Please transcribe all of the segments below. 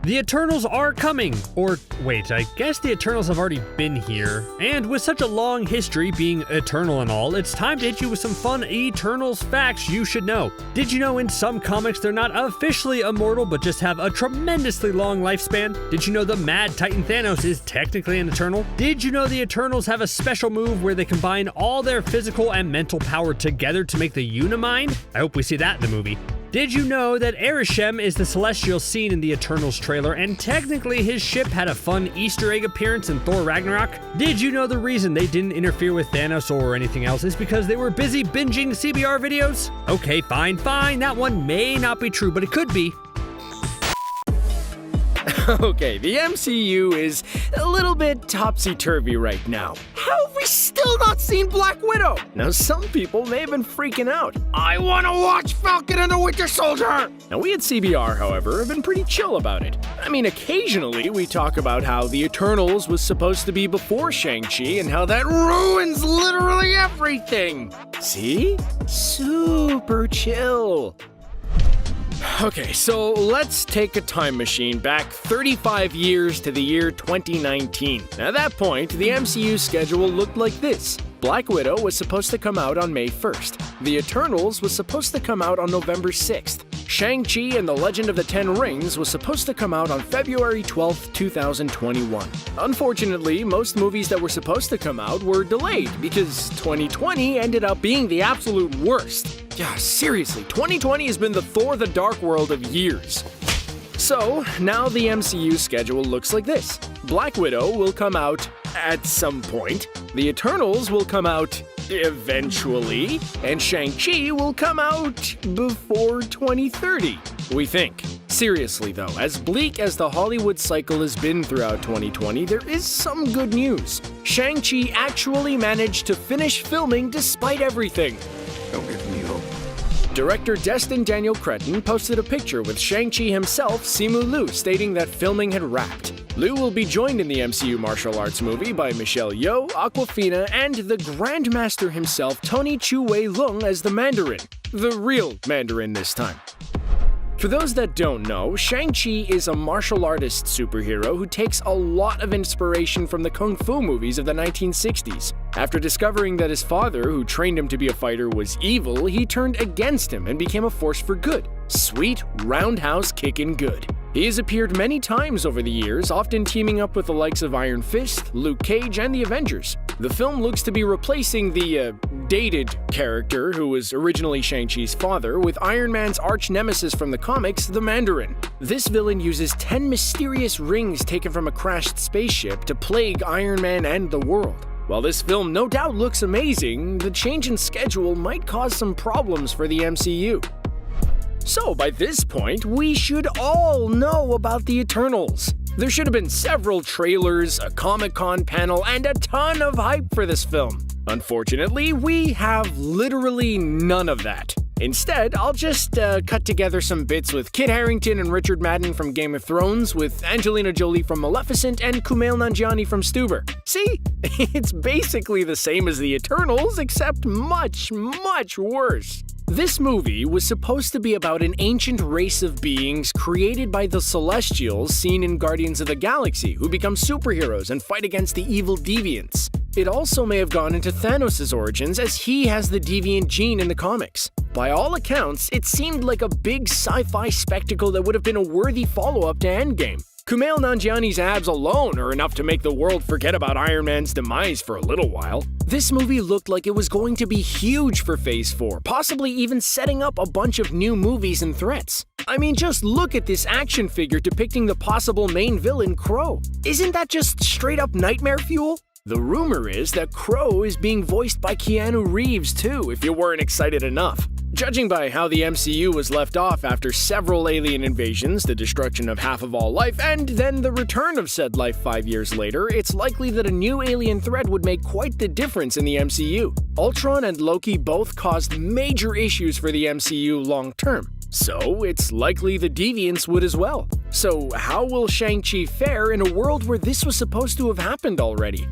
The Eternals are coming, or wait, I guess the Eternals have already been here. And with such a long history being eternal and all, it's time to hit you with some fun Eternals facts you should know. Did you know in some comics they're not officially immortal but just have a tremendously long lifespan? Did you know the Mad Titan Thanos is technically an Eternal? Did you know the Eternals have a special move where they combine all their physical and mental power together to make the Unimind? I hope we see that in the movie. Did you know that Arishem is the celestial seen in the Eternals trailer, and technically his ship had a fun Easter egg appearance in Thor Ragnarok? Did you know the reason they didn't interfere with Thanos or anything else is because they were busy binging CBR videos? Okay, fine, that one may not be true, but it could be. Okay, the MCU is a little bit topsy-turvy right now. How have we still not seen Black Widow? Now, some people may have been freaking out. I want to watch Falcon and the Winter Soldier! Now, we at CBR, however, have been pretty chill about it. I mean, occasionally we talk about how the Eternals was supposed to be before Shang-Chi and how that ruins literally everything. See? Super chill. Okay, so let's take a time machine back 35 years to the year 2019. At that point, the MCU schedule looked like this. Black Widow was supposed to come out on May 1st. The Eternals was supposed to come out on November 6th. Shang-Chi and the Legend of the Ten Rings was supposed to come out on February 12th, 2021. Unfortunately, most movies that were supposed to come out were delayed because 2020 ended up being the absolute worst. Yeah, seriously, 2020 has been the Thor the Dark World of years. So, now the MCU schedule looks like this. Black Widow will come out at some point, the Eternals will come out eventually, and Shang-Chi will come out before 2030, we think. Seriously though, as bleak as the Hollywood cycle has been throughout 2020, there is some good news. Shang-Chi actually managed to finish filming despite everything. Don't give me hope. Director Destin Daniel Cretton posted a picture with Shang-Chi himself, Simu Liu, stating that filming had wrapped. Liu will be joined in the MCU martial arts movie by Michelle Yeoh, Awkwafina, and the Grandmaster himself, Tony Chu Wei-lung, as the Mandarin. The real Mandarin this time. For those that don't know, Shang-Chi is a martial artist superhero who takes a lot of inspiration from the kung fu movies of the 1960s. After discovering that his father, who trained him to be a fighter, was evil, he turned against him and became a force for good. Sweet, roundhouse kickin' good. He has appeared many times over the years, often teaming up with the likes of Iron Fist, Luke Cage, and the Avengers. The film looks to be replacing the, dated character, who was originally Shang-Chi's father, with Iron Man's arch-nemesis from the comics, the Mandarin. This villain uses 10 mysterious rings taken from a crashed spaceship to plague Iron Man and the world. While this film no doubt looks amazing, the change in schedule might cause some problems for the MCU. So by this point, we should all know about the Eternals. There should have been several trailers, a Comic-Con panel, and a ton of hype for this film. Unfortunately, we have literally none of that. Instead, I'll just cut together some bits with Kit Harington and Richard Madden from Game of Thrones, with Angelina Jolie from Maleficent, and Kumail Nanjiani from Stuber. See? It's basically the same as the Eternals, except much, much worse. This movie was supposed to be about an ancient race of beings created by the Celestials seen in Guardians of the Galaxy, who become superheroes and fight against the Evil Deviants. It also may have gone into Thanos' origins, as he has the deviant gene in the comics. By all accounts, it seemed like a big sci-fi spectacle that would have been a worthy follow-up to Endgame. Kumail Nanjiani's abs alone are enough to make the world forget about Iron Man's demise for a little while. This movie looked like it was going to be huge for Phase 4, possibly even setting up a bunch of new movies and threats. I mean, just look at this action figure depicting the possible main villain, Crow. Isn't that just straight-up nightmare fuel? The rumor is that Crow is being voiced by Keanu Reeves too, if you weren't excited enough. Judging by how the MCU was left off after several alien invasions, the destruction of half of all life, and then the return of said life 5 years later, it's likely that a new alien threat would make quite the difference in the MCU. Ultron and Loki both caused major issues for the MCU long term, so it's likely the Deviants would as well. So how will Shang-Chi fare in a world where this was supposed to have happened already?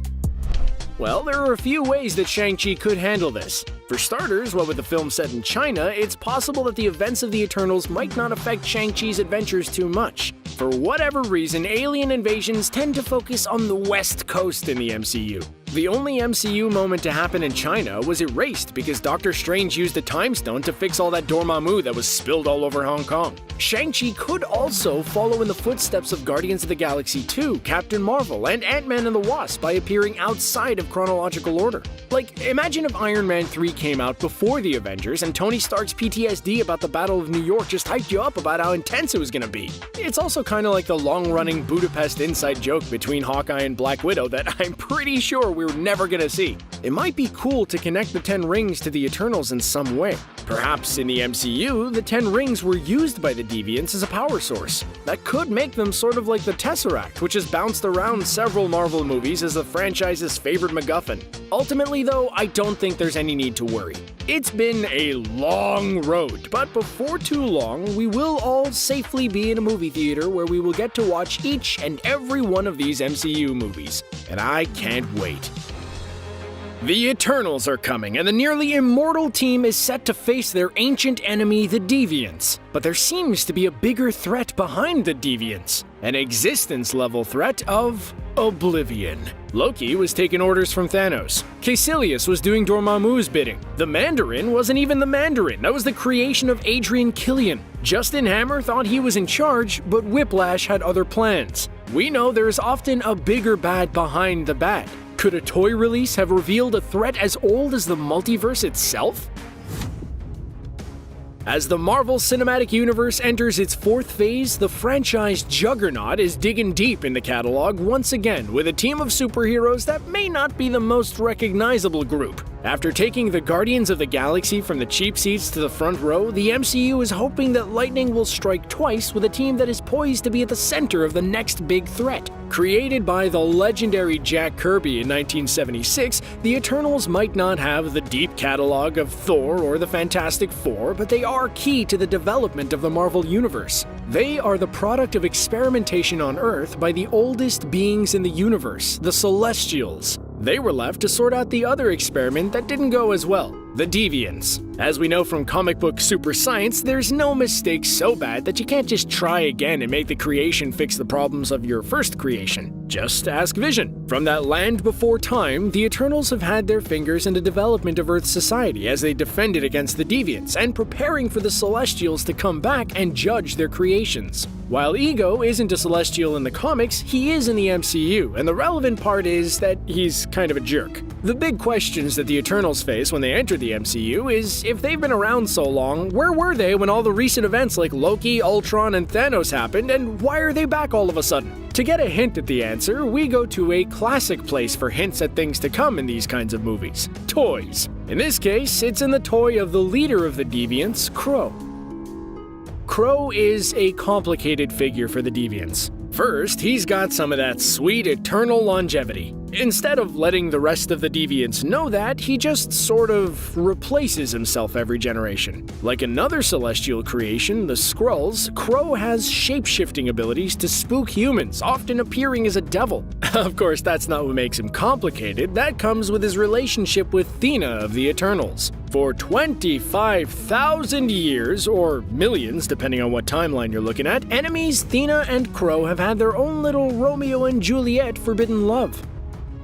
Well, there are a few ways that Shang-Chi could handle this. For starters, what with the film set in China, it's possible that the events of the Eternals might not affect Shang-Chi's adventures too much. For whatever reason, alien invasions tend to focus on the West Coast in the MCU. The only MCU moment to happen in China was erased because Doctor Strange used a time stone to fix all that Dormammu that was spilled all over Hong Kong. Shang-Chi could also follow in the footsteps of Guardians of the Galaxy 2, Captain Marvel, and Ant-Man and the Wasp by appearing outside of chronological order. Like, imagine if Iron Man 3 came out before the Avengers and Tony Stark's PTSD about the Battle of New York just hyped you up about how intense it was gonna be. It's also kinda like the long-running Budapest inside joke between Hawkeye and Black Widow that I'm pretty sure we're never gonna see. It might be cool to connect the 10 rings to the Eternals in some way. Perhaps in the MCU, the 10 rings were used by the Deviants as a power source. That could make them sort of like the Tesseract, which has bounced around several Marvel movies as the franchise's favorite MacGuffin. Ultimately though, I don't think there's any need to worry. It's been a long road, but before too long, we will all safely be in a movie theater where we will get to watch each and every one of these MCU movies. And I can't wait. The Eternals are coming, and the nearly immortal team is set to face their ancient enemy, the Deviants. But there seems to be a bigger threat behind the Deviants, an existence-level threat of Oblivion. Loki was taking orders from Thanos. Caecilius was doing Dormammu's bidding. The Mandarin wasn't even the Mandarin, that was the creation of Adrian Killian. Justin Hammer thought he was in charge, but Whiplash had other plans. We know there is often a bigger bad behind the bad. Could a toy release have revealed a threat as old as the multiverse itself? As the Marvel Cinematic Universe enters its fourth phase, the franchise juggernaut is digging deep in the catalog once again with a team of superheroes that may not be the most recognizable group. After taking the Guardians of the Galaxy from the cheap seats to the front row, the MCU is hoping that lightning will strike twice with a team that is poised to be at the center of the next big threat. Created by the legendary Jack Kirby in 1976, the Eternals might not have the deep catalog of Thor or the Fantastic Four, but they are key to the development of the Marvel Universe. They are the product of experimentation on Earth by the oldest beings in the universe, the Celestials. They were left to sort out the other experiment that didn't go as well, the Deviants. As we know from comic book super science, there's no mistake so bad that you can't just try again and make the creation fix the problems of your first creation. Just ask Vision. From that land before time, the Eternals have had their fingers in the development of Earth's society as they defended against the Deviants and preparing for the Celestials to come back and judge their creations. While Ego isn't a Celestial in the comics, he is in the MCU, and the relevant part is that he's kind of a jerk. The big questions that the Eternals face when they enter the MCU is, if they've been around so long, where were they when all the recent events like Loki, Ultron, and Thanos happened, and why are they back all of a sudden? To get a hint at the answer, we go to a classic place for hints at things to come in these kinds of movies: toys. In this case, it's in the toy of the leader of the Deviants, Crow. Crow is a complicated figure for the Deviants. First, he's got some of that sweet eternal longevity. Instead of letting the rest of the Deviants know that, he just sort of replaces himself every generation. Like another celestial creation, the Skrulls, Crow has shape-shifting abilities to spook humans, often appearing as a devil. Of course, that's not what makes him complicated. That comes with his relationship with Thena of the Eternals. For 25,000 years, or millions depending on what timeline you're looking at, enemies Thena and Crow have had their own little Romeo and Juliet forbidden love.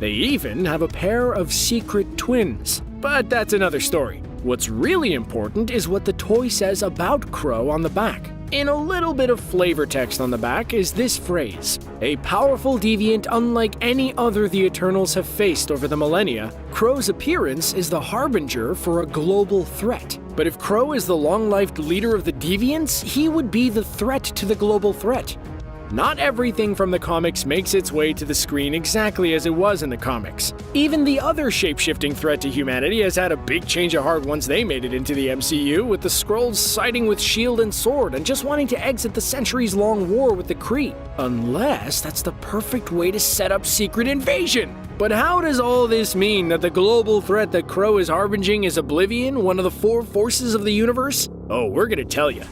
They even have a pair of secret twins. But that's another story. What's really important is what the toy says about Crow on the back. In a little bit of flavor text on the back is this phrase: a powerful deviant unlike any other the Eternals have faced over the millennia, Crow's appearance is the harbinger for a global threat. But if Crow is the long-lived leader of the Deviants, he would be the threat to the global threat. Not everything from the comics makes its way to the screen exactly as it was in the comics. Even the other shape-shifting threat to humanity has had a big change of heart once they made it into the MCU, with the Skrulls siding with shield and sword and just wanting to exit the centuries-long war with the Kree. Unless that's the perfect way to set up Secret Invasion. But how does all this mean that the global threat that Crow is harbinging is Oblivion, one of the four forces of the universe? Oh, we're gonna tell you.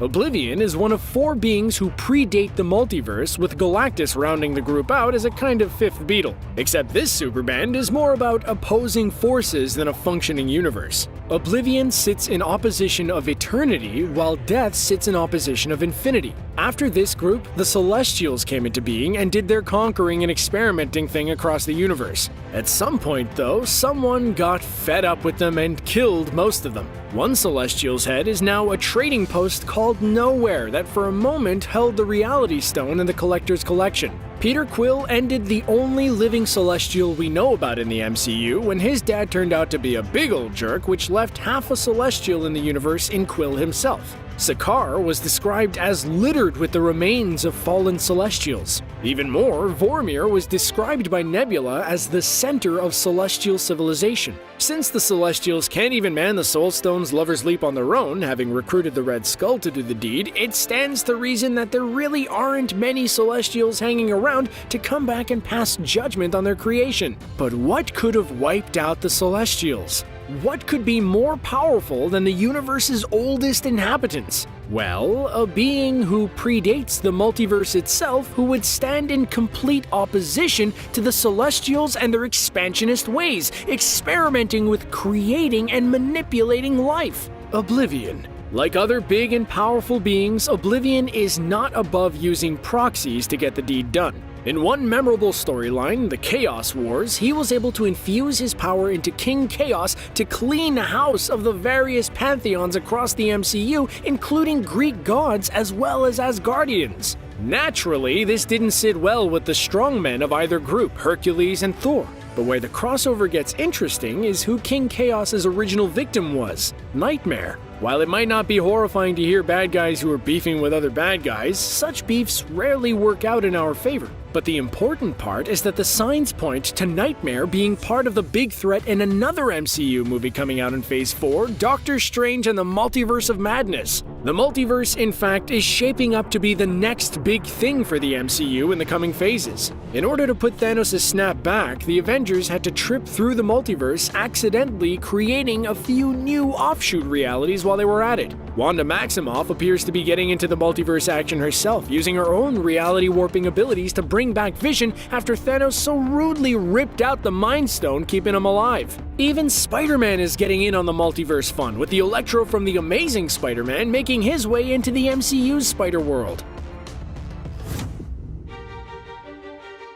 Oblivion is one of 4 beings who predate the multiverse, with Galactus rounding the group out as a kind of 5th Beatle. Except this superband is more about opposing forces than a functioning universe. Oblivion sits in opposition of eternity, while Death sits in opposition of infinity. After this group, the Celestials came into being and did their conquering and experimenting thing across the universe. At some point, though, someone got fed up with them and killed most of them. One Celestial's head is now a trading post called Nowhere that for a moment held the Reality Stone in the Collector's collection. Peter Quill ended the only living Celestial we know about in the MCU when his dad turned out to be a big old jerk, which left half a Celestial in the universe in Quill himself. Sakaar was described as littered with the remains of fallen Celestials. Even more, Vormir was described by Nebula as the center of Celestial civilization. Since the Celestials can't even man the Soul Stone's Lover's Leap on their own, having recruited the Red Skull to do the deed, it stands to reason that there really aren't many Celestials hanging around to come back and pass judgment on their creation. But what could have wiped out the Celestials? What could be more powerful than the universe's oldest inhabitants? Well, a being who predates the multiverse itself, who would stand in complete opposition to the Celestials and their expansionist ways, experimenting with creating and manipulating life. Oblivion. Like other big and powerful beings, Oblivion is not above using proxies to get the deed done. In one memorable storyline, the Chaos Wars, he was able to infuse his power into King Chaos to clean house of the various pantheons across the MCU, including Greek gods as well as Asgardians. Naturally, this didn't sit well with the strongmen of either group, Hercules and Thor. But where the crossover gets interesting is who King Chaos's original victim was, Nightmare. While it might not be horrifying to hear bad guys who are beefing with other bad guys, such beefs rarely work out in our favor. But the important part is that the signs point to Nightmare being part of the big threat in another MCU movie coming out in Phase 4, Doctor Strange and the Multiverse of Madness. The multiverse, in fact, is shaping up to be the next big thing for the MCU in the coming phases. In order to put Thanos' snap back, the Avengers had to trip through the multiverse, accidentally creating a few new offshoot realities while they were at it. Wanda Maximoff appears to be getting into the multiverse action herself, using her own reality warping abilities to bring back Vision after Thanos so rudely ripped out the Mind Stone, keeping him alive. Even Spider-Man is getting in on the multiverse fun, with the Electro from The Amazing Spider-Man making his way into the MCU's Spider-World.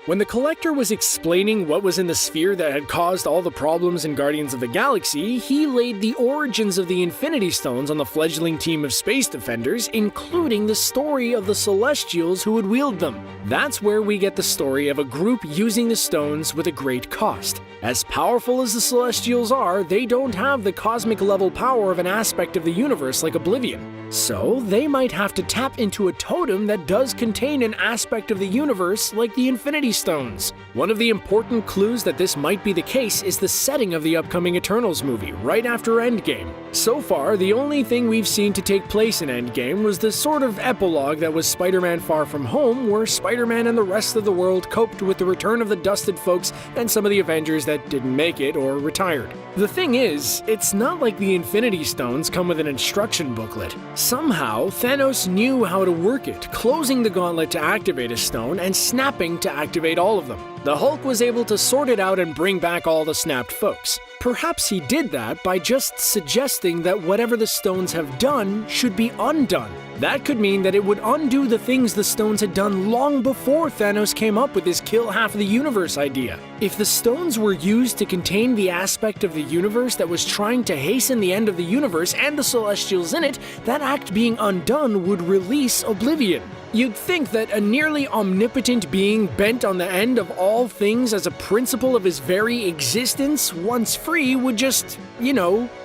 When the Collector was explaining what was in the sphere that had caused all the problems in Guardians of the Galaxy, he laid the origins of the Infinity Stones on the fledgling team of space defenders, including the story of the Celestials who would wield them. That's where we get the story of a group using the stones with a great cost. As powerful as the Celestials are, they don't have the cosmic level power of an aspect of the universe like Oblivion. So they might have to tap into a totem that does contain an aspect of the universe like the Infinity Stones. One of the important clues that this might be the case is the setting of the upcoming Eternals movie, right after Endgame. So far, the only thing we've seen to take place in Endgame was the sort of epilogue that was Spider-Man Far From Home, where Spider-Man and the rest of the world coped with the return of the Dusted Folks and some of the Avengers that didn't make it or retired. The thing is, it's not like the Infinity Stones come with an instruction booklet. Somehow, Thanos knew how to work it, closing the gauntlet to activate a stone and snapping to activate all of them. The Hulk was able to sort it out and bring back all the snapped folks. Perhaps he did that by just suggesting that whatever the stones have done should be undone. That could mean that it would undo the things the stones had done long before Thanos came up with his kill half of the universe idea. If the stones were used to contain the aspect of the universe that was trying to hasten the end of the universe and the Celestials in it, that act being undone would release Oblivion. You'd think that a nearly omnipotent being bent on the end of all things as a principle of his very existence, once free, would just,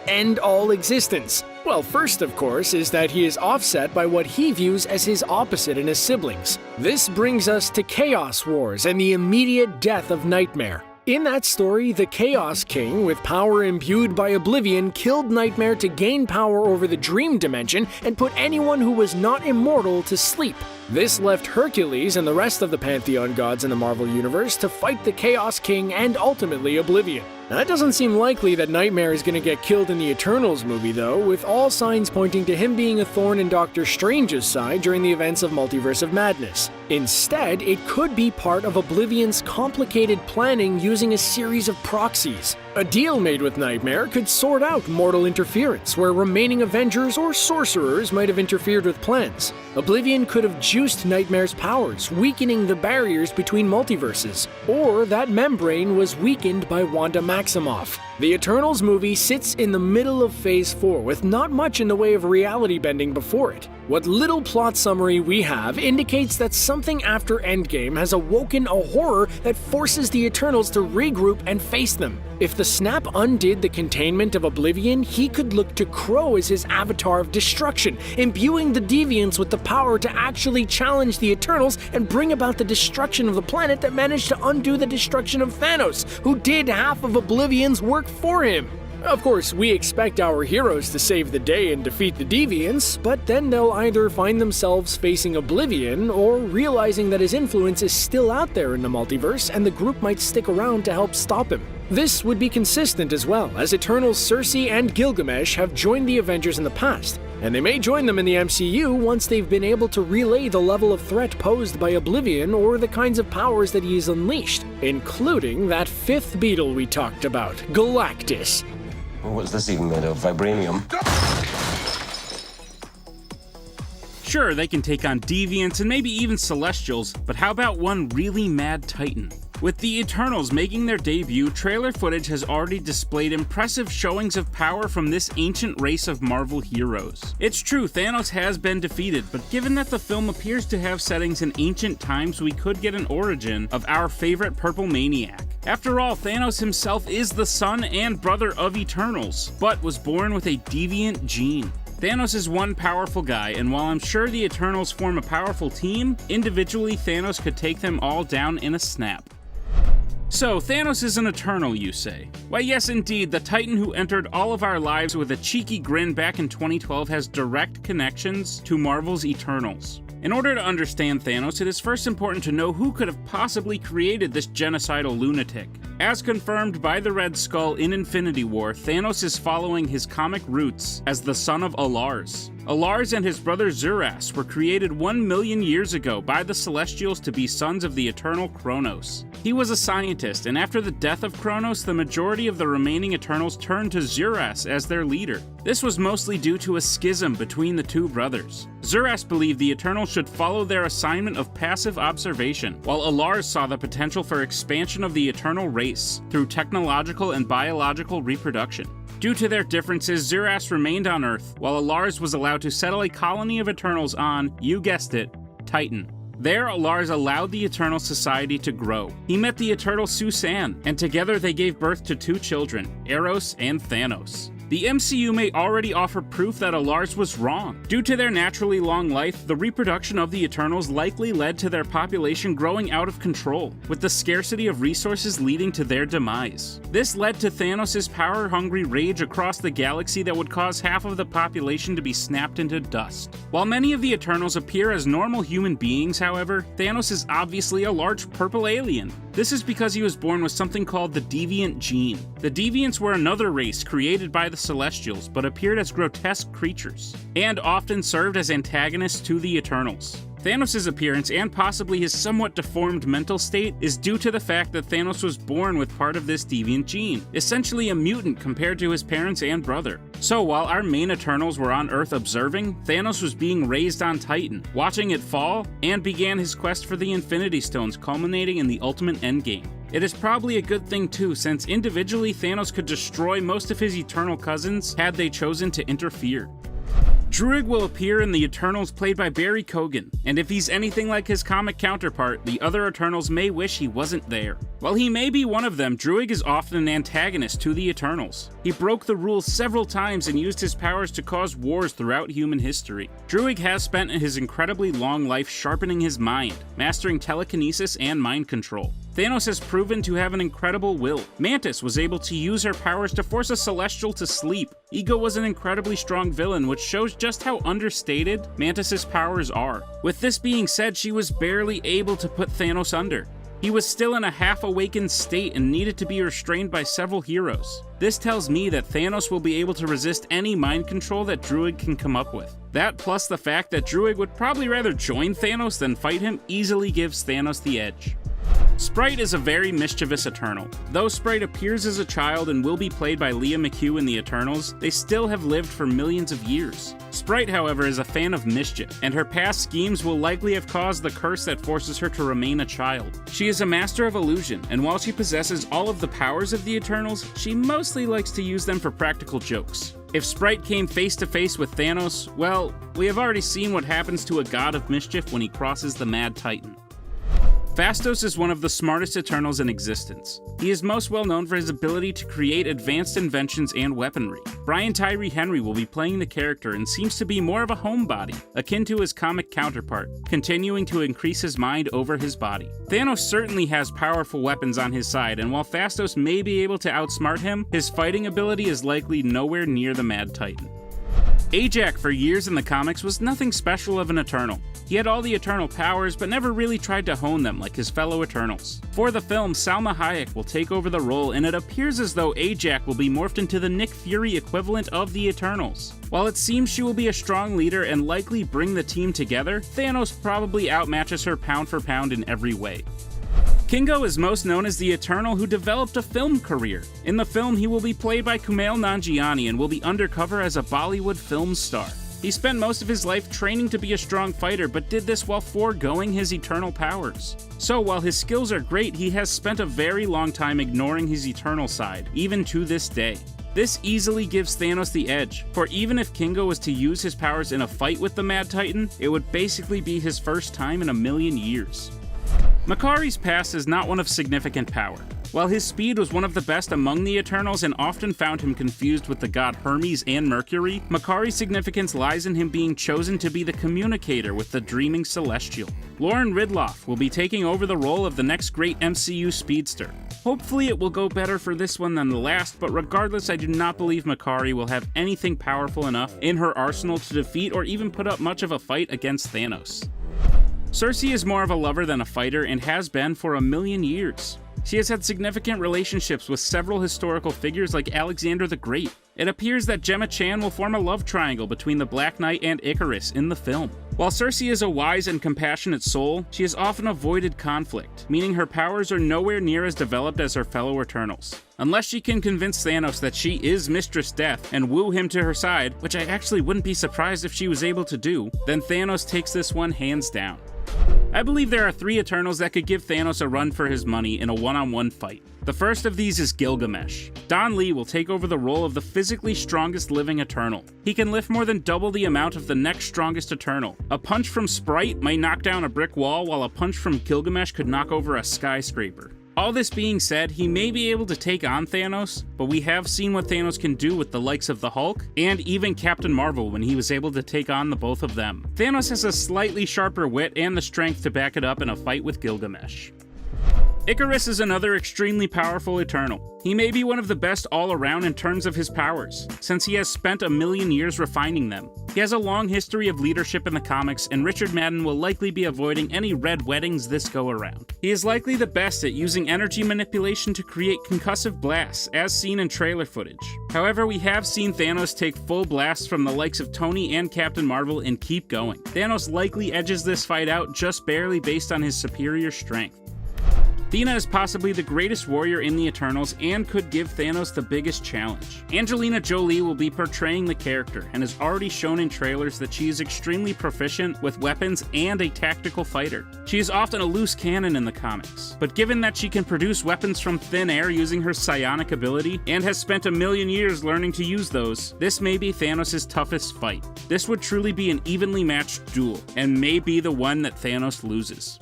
end all existence. Well, first, of course, is that he is offset by what he views as his opposite in his siblings. This brings us to Chaos Wars and the immediate death of Nightmare. In that story, the Chaos King, with power imbued by Oblivion, killed Nightmare to gain power over the dream dimension and put anyone who was not immortal to sleep. This left Hercules and the rest of the Pantheon gods in the Marvel Universe to fight the Chaos King and ultimately Oblivion. Now, it doesn't seem likely that Nightmare is going to get killed in the Eternals movie though, with all signs pointing to him being a thorn in Doctor Strange's side during the events of Multiverse of Madness. Instead, it could be part of Oblivion's complicated planning using a series of proxies. A deal made with Nightmare could sort out mortal interference, where remaining Avengers or sorcerers might have interfered with plans. Oblivion could have juiced Nightmare's powers, weakening the barriers between multiverses. Or that membrane was weakened by Wanda Maximoff. The Eternals movie sits in the middle of Phase 4 with not much in the way of reality bending before it. What little plot summary we have indicates that something after Endgame has awoken a horror that forces the Eternals to regroup and face them. If the snap undid the containment of Oblivion, he could look to Crow as his avatar of destruction, imbuing the Deviants with the power to actually challenge the Eternals and bring about the destruction of the planet that managed to undo the destruction of Thanos, who did half of Oblivion's work for him. Of course, we expect our heroes to save the day and defeat the Deviants, but then they'll either find themselves facing Oblivion or realizing that his influence is still out there in the multiverse and the group might stick around to help stop him. This would be consistent as well, as Eternals Cersei and Gilgamesh have joined the Avengers in the past, and they may join them in the MCU once they've been able to relay the level of threat posed by Oblivion or the kinds of powers that he's unleashed, including that fifth beetle we talked about, Galactus. What's this even made of? Vibranium? Sure, they can take on Deviants and maybe even Celestials, but how about one really mad Titan? With the Eternals making their debut, trailer footage has already displayed impressive showings of power from this ancient race of Marvel heroes. It's true, Thanos has been defeated, but given that the film appears to have settings in ancient times, we could get an origin of our favorite purple maniac. After all, Thanos himself is the son and brother of Eternals, but was born with a deviant gene. Thanos is one powerful guy, and while I'm sure the Eternals form a powerful team, individually Thanos could take them all down in a snap. So, Thanos is an Eternal, you say? Why yes indeed, the Titan who entered all of our lives with a cheeky grin back in 2012 has direct connections to Marvel's Eternals. In order to understand Thanos, it is first important to know who could have possibly created this genocidal lunatic. As confirmed by the Red Skull in Infinity War, Thanos is following his comic roots as the son of Alars. Alars and his brother Zuras were created 1 million years ago by the Celestials to be sons of the eternal Kronos. He was a scientist, and after the death of Kronos, the majority of the remaining Eternals turned to Zuras as their leader. This was mostly due to a schism between the two brothers. Zuras believed the Eternals should follow their assignment of passive observation, while Alars saw the potential for expansion of the Eternal race through technological and biological reproduction. Due to their differences, Zuras remained on Earth, while Alars was allowed to settle a colony of Eternals on, you guessed it, Titan. There, Alars allowed the Eternal society to grow. He met the Eternal Susan, and together they gave birth to 2 children, Eros and Thanos. The MCU may already offer proof that Alars was wrong. Due to their naturally long life, the reproduction of the Eternals likely led to their population growing out of control, with the scarcity of resources leading to their demise. This led to Thanos' power-hungry rage across the galaxy that would cause half of the population to be snapped into dust. While many of the Eternals appear as normal human beings, however, Thanos is obviously a large purple alien. This is because he was born with something called the Deviant gene. The Deviants were another race created by the Celestials, but appeared as grotesque creatures, and often served as antagonists to the Eternals. Thanos' appearance, and possibly his somewhat deformed mental state, is due to the fact that Thanos was born with part of this deviant gene, essentially a mutant compared to his parents and brother. So while our main Eternals were on Earth observing, Thanos was being raised on Titan, watching it fall, and began his quest for the Infinity Stones, culminating in the ultimate endgame. It is probably a good thing too, since individually Thanos could destroy most of his Eternal cousins had they chosen to interfere. Druig will appear in the Eternals played by Barry Keoghan, and if he's anything like his comic counterpart, the other Eternals may wish he wasn't there. While he may be one of them, Druig is often an antagonist to the Eternals. He broke the rules several times and used his powers to cause wars throughout human history. Druig has spent his incredibly long life sharpening his mind, mastering telekinesis and mind control. Thanos has proven to have an incredible will. Mantis was able to use her powers to force a Celestial to sleep. Ego was an incredibly strong villain, which shows just how understated Mantis's powers are. With this being said, she was barely able to put Thanos under. He was still in a half-awakened state and needed to be restrained by several heroes. This tells me that Thanos will be able to resist any mind control that Druig can come up with. That, plus the fact that Druig would probably rather join Thanos than fight him, easily gives Thanos the edge. Sprite is a very mischievous Eternal. Though Sprite appears as a child and will be played by Leah McHugh in the Eternals, they still have lived for millions of years. Sprite, however, is a fan of mischief, and her past schemes will likely have caused the curse that forces her to remain a child. She is a master of illusion, and while she possesses all of the powers of the Eternals, she mostly likes to use them for practical jokes. If Sprite came face to face with Thanos, well, we have already seen what happens to a god of mischief when he crosses the Mad Titan. Phastos is one of the smartest Eternals in existence. He is most well known for his ability to create advanced inventions and weaponry. Brian Tyree Henry will be playing the character and seems to be more of a homebody, akin to his comic counterpart, continuing to increase his mind over his body. Thanos certainly has powerful weapons on his side, and while Phastos may be able to outsmart him, his fighting ability is likely nowhere near the Mad Titan. Ajax for years in the comics was nothing special of an Eternal. He had all the Eternal powers, but never really tried to hone them like his fellow Eternals. For the film, Salma Hayek will take over the role, and it appears as though Ajax will be morphed into the Nick Fury equivalent of the Eternals. While it seems she will be a strong leader and likely bring the team together, Thanos probably outmatches her pound for pound in every way. Kingo is most known as the Eternal who developed a film career. In the film, he will be played by Kumail Nanjiani and will be undercover as a Bollywood film star. He spent most of his life training to be a strong fighter, but did this while foregoing his Eternal powers. So while his skills are great, he has spent a very long time ignoring his Eternal side, even to this day. This easily gives Thanos the edge, for even if Kingo was to use his powers in a fight with the Mad Titan, it would basically be his first time in a million years. Makari's past is not one of significant power. While his speed was one of the best among the Eternals and often found him confused with the god Hermes and Mercury, Makari's significance lies in him being chosen to be the communicator with the dreaming Celestial. Lauren Ridloff will be taking over the role of the next great MCU speedster. Hopefully it will go better for this one than the last, but regardless, I do not believe Makari will have anything powerful enough in her arsenal to defeat or even put up much of a fight against Thanos. Cersei is more of a lover than a fighter and has been for 1,000,000 years. She has had significant relationships with several historical figures like Alexander the Great. It appears that Gemma Chan will form a love triangle between the Black Knight and Icarus in the film. While Cersei is a wise and compassionate soul, she has often avoided conflict, meaning her powers are nowhere near as developed as her fellow Eternals. Unless she can convince Thanos that she is Mistress Death and woo him to her side, which I actually wouldn't be surprised if she was able to do, then Thanos takes this one hands down. I believe there are 3 Eternals that could give Thanos a run for his money in a one-on-one fight. The first of these is Gilgamesh. Don Lee will take over the role of the physically strongest living Eternal. He can lift more than double the amount of the next strongest Eternal. A punch from Sprite might knock down a brick wall, while a punch from Gilgamesh could knock over a skyscraper. All this being said, he may be able to take on Thanos, but we have seen what Thanos can do with the likes of the Hulk, and even Captain Marvel when he was able to take on the both of them. Thanos has a slightly sharper wit and the strength to back it up in a fight with Gilgamesh. Icarus is another extremely powerful Eternal. He may be one of the best all around in terms of his powers, since he has spent 1,000,000 years refining them. He has a long history of leadership in the comics, and Richard Madden will likely be avoiding any red weddings this go around. He is likely the best at using energy manipulation to create concussive blasts, as seen in trailer footage. However, we have seen Thanos take full blasts from the likes of Tony and Captain Marvel and keep going. Thanos likely edges this fight out just barely based on his superior strength. Athena is possibly the greatest warrior in the Eternals and could give Thanos the biggest challenge. Angelina Jolie will be portraying the character and has already shown in trailers that she is extremely proficient with weapons and a tactical fighter. She is often a loose cannon in the comics, but given that she can produce weapons from thin air using her psionic ability and has spent 1,000,000 years learning to use those, this may be Thanos' toughest fight. This would truly be an evenly matched duel, and may be the one that Thanos loses.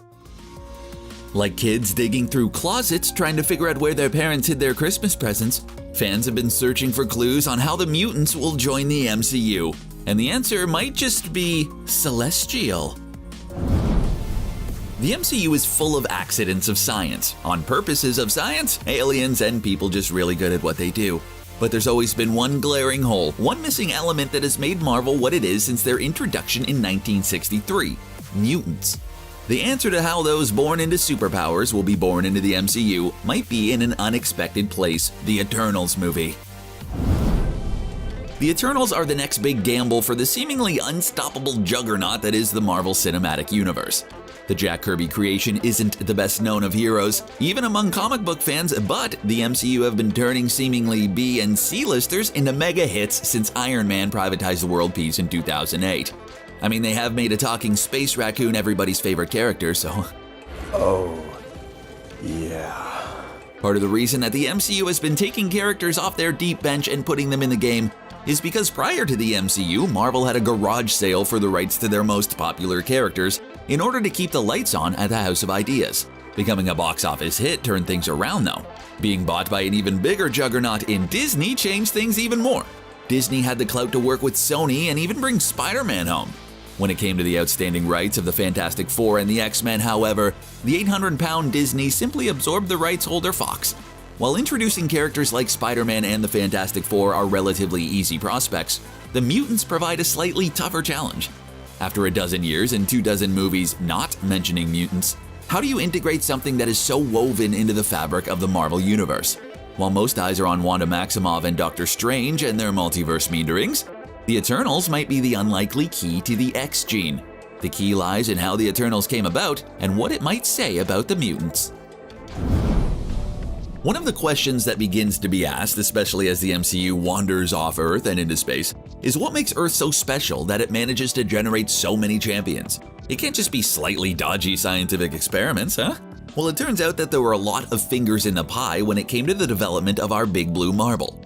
Like kids digging through closets trying to figure out where their parents hid their Christmas presents, fans have been searching for clues on how the mutants will join the MCU. And the answer might just be celestial. The MCU is full of accidents of science, on purposes of science, aliens, and people just really good at what they do. But there's always been one glaring hole, one missing element that has made Marvel what it is since their introduction in 1963 – mutants. The answer to how those born into superpowers will be born into the MCU might be in an unexpected place – the Eternals movie. The Eternals are the next big gamble for the seemingly unstoppable juggernaut that is the Marvel Cinematic Universe. The Jack Kirby creation isn't the best known of heroes, even among comic book fans, but the MCU have been turning seemingly B and C-listers into mega hits since Iron Man privatized the world peace in 2008. I mean, they have made a talking space raccoon everybody's favorite character, so... Oh, yeah. Part of the reason that the MCU has been taking characters off their deep bench and putting them in the game is because prior to the MCU, Marvel had a garage sale for the rights to their most popular characters in order to keep the lights on at the House of Ideas. Becoming a box office hit turned things around though. Being bought by an even bigger juggernaut in Disney changed things even more. Disney had the clout to work with Sony and even bring Spider-Man home. When it came to the outstanding rights of the Fantastic Four and the X-Men, however, the 800-pound Disney simply absorbed the rights holder Fox. While introducing characters like Spider-Man and the Fantastic Four are relatively easy prospects, the mutants provide a slightly tougher challenge. After a dozen years and 24 movies not mentioning mutants, how do you integrate something that is so woven into the fabric of the Marvel Universe? While most eyes are on Wanda Maximoff and Doctor Strange and their multiverse meanderings, the Eternals might be the unlikely key to the X gene. The key lies in how the Eternals came about and what it might say about the mutants. One of the questions that begins to be asked, especially as the MCU wanders off Earth and into space, is what makes Earth so special that it manages to generate so many champions? It can't just be slightly dodgy scientific experiments, huh? Well, it turns out that there were a lot of fingers in the pie when it came to the development of our big blue marble.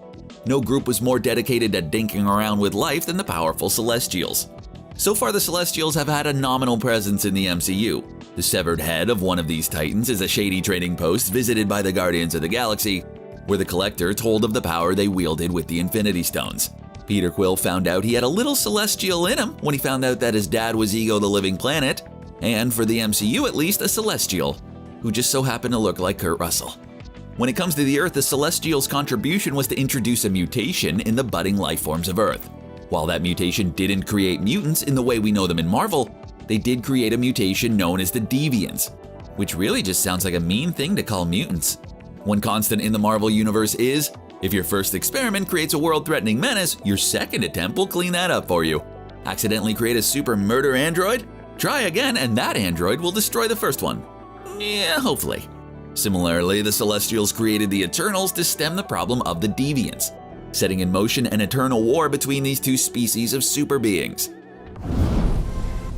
No group was more dedicated to dinking around with life than the powerful Celestials. So far, the Celestials have had a nominal presence in the MCU. The severed head of one of these titans is a shady trading post visited by the Guardians of the Galaxy, where the Collector told of the power they wielded with the Infinity Stones. Peter Quill found out he had a little Celestial in him when he found out that his dad was Ego the Living Planet, and for the MCU at least, a Celestial, who just so happened to look like Kurt Russell. When it comes to the Earth, the Celestials' contribution was to introduce a mutation in the budding life forms of Earth. While that mutation didn't create mutants in the way we know them in Marvel, they did create a mutation known as the Deviants, which really just sounds like a mean thing to call mutants. One constant in the Marvel Universe is, if your first experiment creates a world-threatening menace, your second attempt will clean that up for you. Accidentally create a super murder android? Try again and that android will destroy the first one. Yeah, hopefully. Similarly, the Celestials created the Eternals to stem the problem of the Deviants, setting in motion an eternal war between these two species of super beings.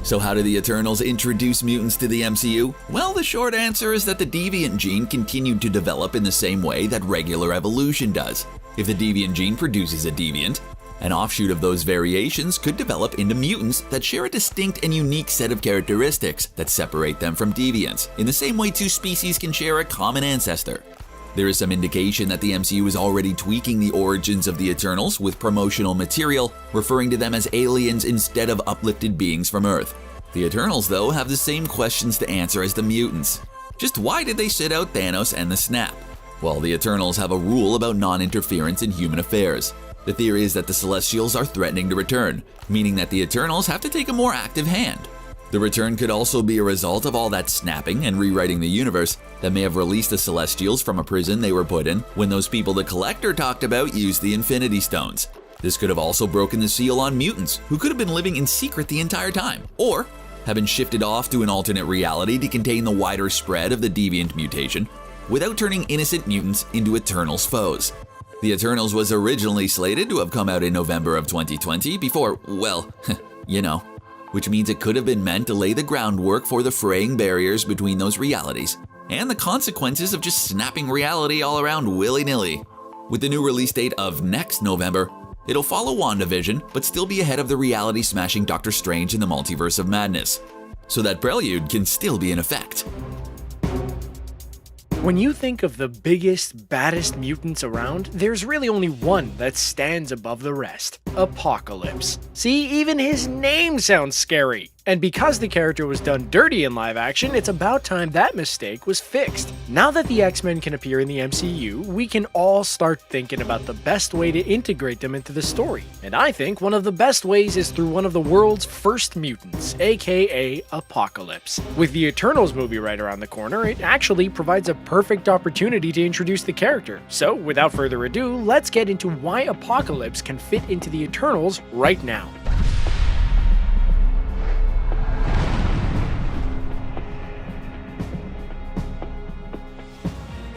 So how do the Eternals introduce mutants to the MCU? Well, the short answer is that the deviant gene continued to develop in the same way that regular evolution does. If the deviant gene produces a deviant, an offshoot of those variations could develop into mutants that share a distinct and unique set of characteristics that separate them from deviants, in the same way two species can share a common ancestor. There is some indication that the MCU is already tweaking the origins of the Eternals with promotional material, referring to them as aliens instead of uplifted beings from Earth. The Eternals, though, have the same questions to answer as the mutants. Just why did they sit out Thanos and the Snap? Well, the Eternals have a rule about non-interference in human affairs. The theory is that the Celestials are threatening to return, meaning that the Eternals have to take a more active hand. The return could also be a result of all that snapping and rewriting the universe that may have released the Celestials from a prison they were put in when those people the Collector talked about used the Infinity Stones. This could have also broken the seal on mutants, who could have been living in secret the entire time, or have been shifted off to an alternate reality to contain the wider spread of the deviant mutation, without turning innocent mutants into Eternals foes. The Eternals was originally slated to have come out in November of 2020 before, well, you know, which means it could have been meant to lay the groundwork for the fraying barriers between those realities, and the consequences of just snapping reality all around willy-nilly. With the new release date of next November, it'll follow WandaVision, but still be ahead of the reality-smashing Doctor Strange in the Multiverse of Madness, so that prelude can still be in effect. When you think of the biggest, baddest mutants around, there's really only one that stands above the rest. Apocalypse. See, even his name sounds scary. And because the character was done dirty in live action, it's about time that mistake was fixed. Now that the X-Men can appear in the MCU, we can all start thinking about the best way to integrate them into the story. And I think one of the best ways is through one of the world's first mutants, aka Apocalypse. With the Eternals movie right around the corner, it actually provides a perfect opportunity to introduce the character. So without further ado, let's get into why Apocalypse can fit into the Eternals right now.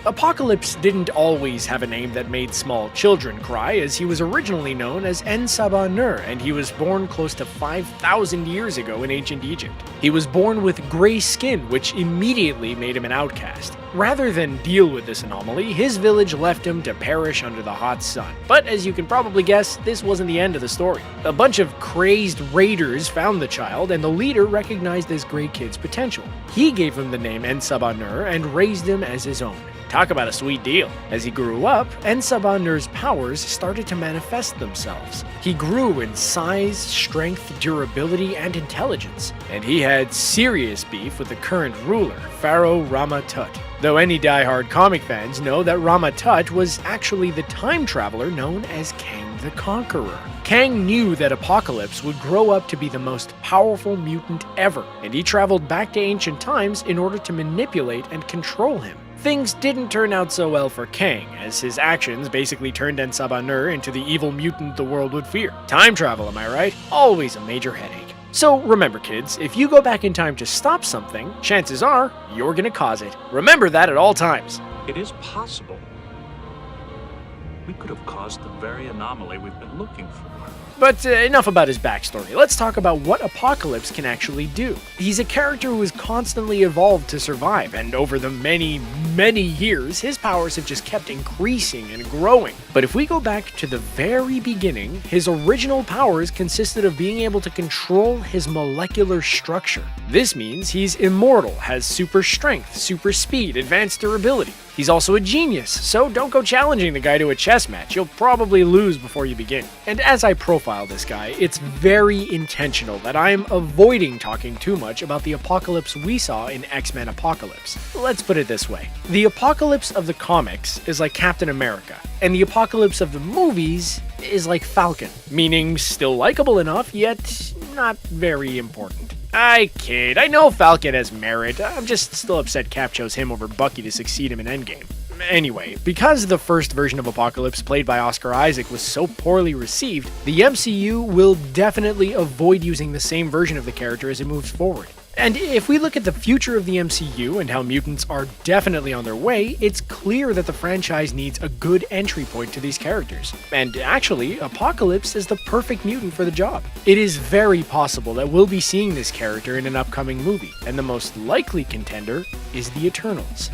Apocalypse didn't always have a name that made small children cry, as he was originally known as En-Saba-Nur, and he was born close to 5,000 years ago in ancient Egypt. He was born with gray skin, which immediately made him an outcast. Rather than deal with this anomaly, his village left him to perish under the hot sun. But as you can probably guess, this wasn't the end of the story. A bunch of crazed raiders found the child, and the leader recognized this gray kid's potential. He gave him the name En-Saba-Nur and raised him as his own. Talk about a sweet deal. As he grew up, En-Saba-Nur's powers started to manifest themselves. He grew in size, strength, durability, and intelligence, and he had serious beef with the current ruler, Pharaoh Rama-Tut. Though any die-hard comic fans know that Rama-Tut was actually the time traveler known as Kang the Conqueror. Kang knew that Apocalypse would grow up to be the most powerful mutant ever, and he traveled back to ancient times in order to manipulate and control him. Things didn't turn out so well for Kang, as his actions basically turned En-Saba-Nur into the evil mutant the world would fear. Time travel, am I right? Always a major headache. So remember kids, if you go back in time to stop something, chances are you're gonna cause it. Remember that at all times. It is possible. We could have caused the very anomaly we've been looking for. But enough about his backstory. Let's talk about what Apocalypse can actually do. He's a character who has constantly evolved to survive, and over the many years, his powers have just kept increasing and growing. But if we go back to the very beginning, his original powers consisted of being able to control his molecular structure. This means he's immortal, has super strength, super speed, advanced durability. He's also a genius, so don't go challenging the guy to a chess match, you'll probably lose before you begin. And as I profile this guy, it's very intentional that I'm avoiding talking too much about the Apocalypse we saw in X-Men Apocalypse. Let's put it this way. The Apocalypse of the comics is like Captain America, and the Apocalypse of the movies is like Falcon, meaning still likable enough, yet not very important. I kid, I know Falcon has merit, I'm just still upset Cap chose him over Bucky to succeed him in Endgame. Anyway, because the first version of Apocalypse played by Oscar Isaac was so poorly received, the MCU will definitely avoid using the same version of the character as it moves forward. And if we look at the future of the MCU and how mutants are definitely on their way, it's clear that the franchise needs a good entry point to these characters. And actually, Apocalypse is the perfect mutant for the job. It is very possible that we'll be seeing this character in an upcoming movie, and the most likely contender is the Eternals.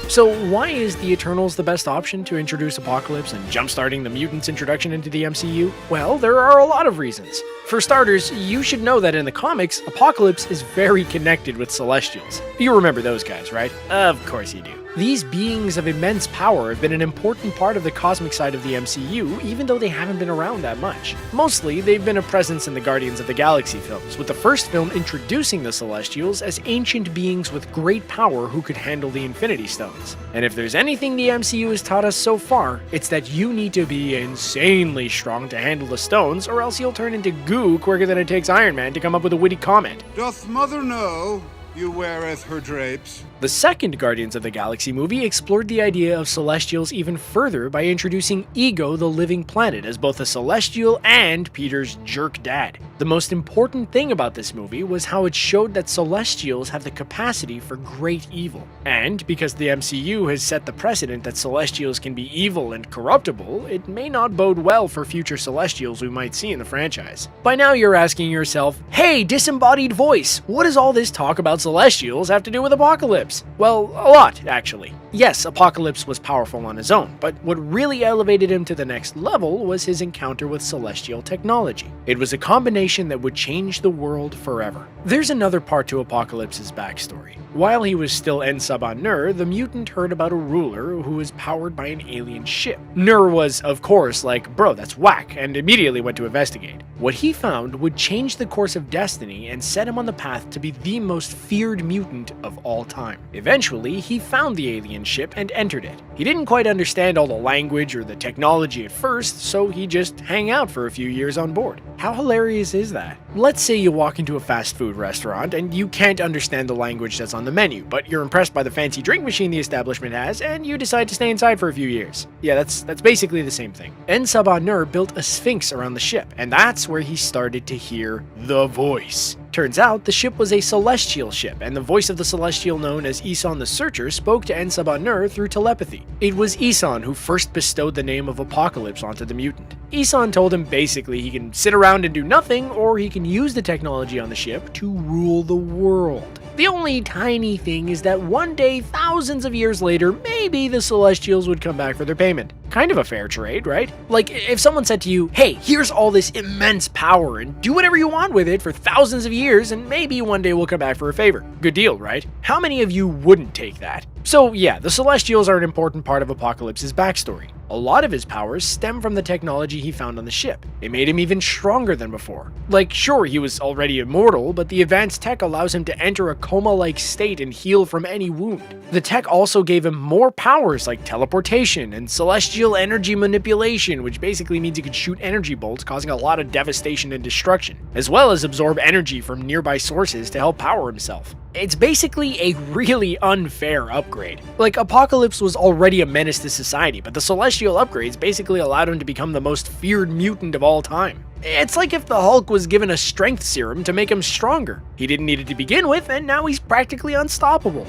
So why is the Eternals the best option to introduce Apocalypse and jumpstarting the mutants' introduction into the MCU? Well, there are a lot of reasons. For starters, you should know that in the comics, Apocalypse is very connected with Celestials. You remember those guys, right? Of course you do. These beings of immense power have been an important part of the cosmic side of the MCU, even though they haven't been around that much. Mostly, they've been a presence in the Guardians of the Galaxy films, with the first film introducing the Celestials as ancient beings with great power who could handle the Infinity Stones. And if there's anything the MCU has taught us so far, it's that you need to be insanely strong to handle the stones, or else you'll turn into goo quicker than it takes Iron Man to come up with a witty comment. Doth mother know you weareth her drapes? The second Guardians of the Galaxy movie explored the idea of Celestials even further by introducing Ego the Living Planet as both a Celestial and Peter's jerk dad. The most important thing about this movie was how it showed that Celestials have the capacity for great evil. And because the MCU has set the precedent that Celestials can be evil and corruptible, it may not bode well for future Celestials we might see in the franchise. By now you're asking yourself, hey, disembodied voice, what is all this talk about Celestials have to do with Apocalypse? Well, a lot, actually. Yes, Apocalypse was powerful on his own, but what really elevated him to the next level was his encounter with celestial technology. It was a combination that would change the world forever. There's another part to Apocalypse's backstory. While he was still en Nur, the mutant heard about a ruler who was powered by an alien ship. Nur was, of course, like, bro, that's whack, and immediately went to investigate. What he found would change the course of destiny and set him on the path to be the most feared mutant of all time. Eventually, he found the alien ship and entered it. He didn't quite understand all the language or the technology at first, so he just hang out for a few years on board. How hilarious is that? Let's say you walk into a fast food restaurant and you can't understand the language that's on the menu, but you're impressed by the fancy drink machine the establishment has, and you decide to stay inside for a few years. Yeah, that's basically the same thing. En Nur built a sphinx around the ship, and that's where he started to hear the voice. Turns out, the ship was a celestial ship, and the voice of the celestial known as Isan the Searcher spoke to En Nur through telepathy. It was Isan who first bestowed the name of Apocalypse onto the mutant. Isan told him basically he can sit around and do nothing, or he can use the technology on the ship to rule the world. The only tiny thing is that one day, thousands of years later, maybe the Celestials would come back for their payment. Kind of a fair trade, right? Like, if someone said to you, hey, here's all this immense power and do whatever you want with it for thousands of years and maybe one day we'll come back for a favor. Good deal, right? How many of you wouldn't take that? So yeah, the Celestials are an important part of Apocalypse's backstory. A lot of his powers stem from the technology he found on the ship. It made him even stronger than before. Like, sure, he was already immortal, but the advanced tech allows him to enter a coma-like state and heal from any wound. The tech also gave him more powers like teleportation and celestial energy manipulation, which basically means he could shoot energy bolts, causing a lot of devastation and destruction, as well as absorb energy from nearby sources to help power himself. It's basically a really unfair upgrade. Like, Apocalypse was already a menace to society, but the celestial upgrades basically allowed him to become the most feared mutant of all time. It's like if the Hulk was given a strength serum to make him stronger. He didn't need it to begin with, and now he's practically unstoppable.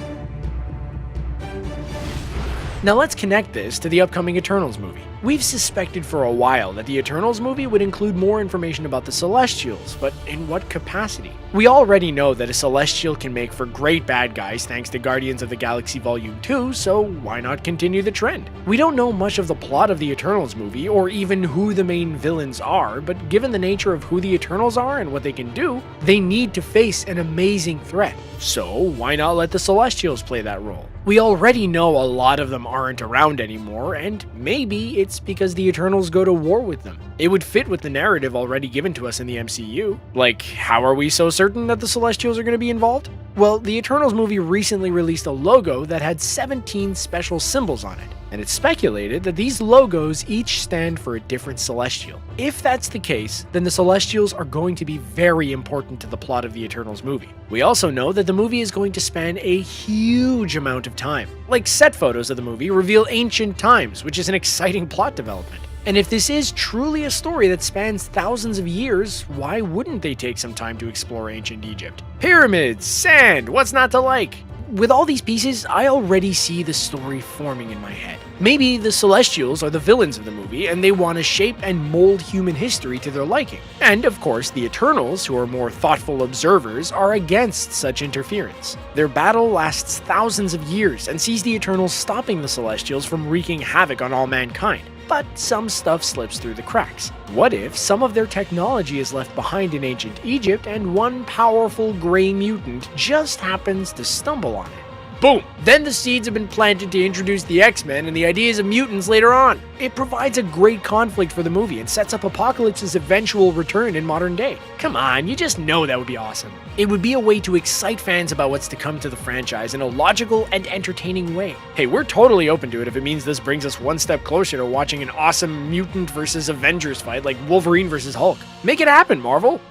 Now let's connect this to the upcoming Eternals movie. We've suspected for a while that the Eternals movie would include more information about the Celestials, but in what capacity? We already know that a Celestial can make for great bad guys thanks to Guardians of the Galaxy Volume 2, so why not continue the trend? We don't know much of the plot of the Eternals movie, or even who the main villains are, but given the nature of who the Eternals are and what they can do, they need to face an amazing threat. So why not let the Celestials play that role? We already know a lot of them aren't around anymore, and maybe it's because the Eternals go to war with them. It would fit with the narrative already given to us in the MCU. Like, how are we so certain that the Celestials are going to be involved? Well, the Eternals movie recently released a logo that had 17 special symbols on it, and it's speculated that these logos each stand for a different Celestial. If that's the case, then the Celestials are going to be very important to the plot of the Eternals movie. We also know that the movie is going to span a huge amount of time. Like, set photos of the movie reveal ancient times, which is an exciting plot development. And if this is truly a story that spans thousands of years, why wouldn't they take some time to explore ancient Egypt? Pyramids, sand, what's not to like? With all these pieces, I already see the story forming in my head. Maybe the Celestials are the villains of the movie, and they want to shape and mold human history to their liking. And of course, the Eternals, who are more thoughtful observers, are against such interference. Their battle lasts thousands of years and sees the Eternals stopping the Celestials from wreaking havoc on all mankind. But some stuff slips through the cracks. What if some of their technology is left behind in ancient Egypt and one powerful gray mutant just happens to stumble on it? Boom! Then the seeds have been planted to introduce the X-Men and the ideas of mutants later on. It provides a great conflict for the movie and sets up Apocalypse's eventual return in modern day. Come on, you just know that would be awesome. It would be a way to excite fans about what's to come to the franchise in a logical and entertaining way. Hey, we're totally open to it if it means this brings us one step closer to watching an awesome mutant versus Avengers fight like Wolverine versus Hulk. Make it happen, Marvel!